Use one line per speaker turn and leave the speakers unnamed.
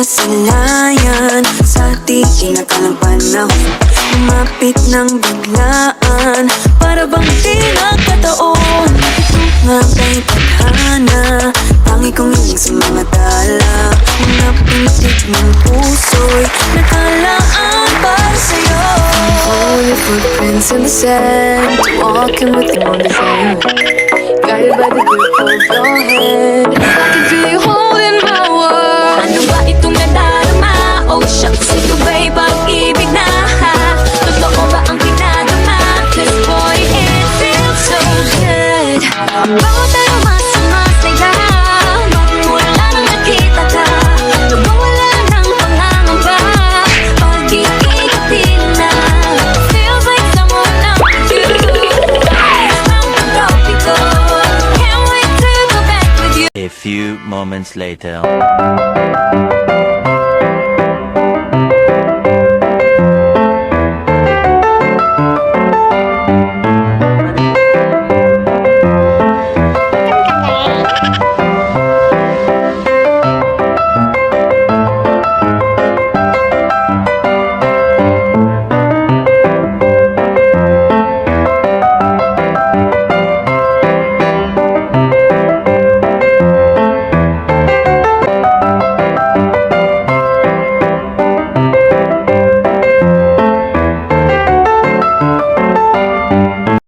sinasilayan sa ating nakalang panahon. Lumapit ng biglaan, para bang di nagkataon. Ito nga ba'y tadhana, tangi kong hiling sa mga tala. Mga pintig ng puso'y nakalaan para sa'yo.
All your footprints in the sand, walking with you on the sand, guided by the grip of your hand. I can feel you holding my world.
Ano ba itong nadarama? Oh shucks, ito ba'y pag-ibig na? Totoo ba ang pinadama? 'Cause boy, it feels so good. Bawat tayo masaya, magmula nang nakita ka. Nawawala ng pangangamba, pag-iikot na. Feels like someone else you. Ang pagkapit ko, can't wait to go back with you.
A few moments later.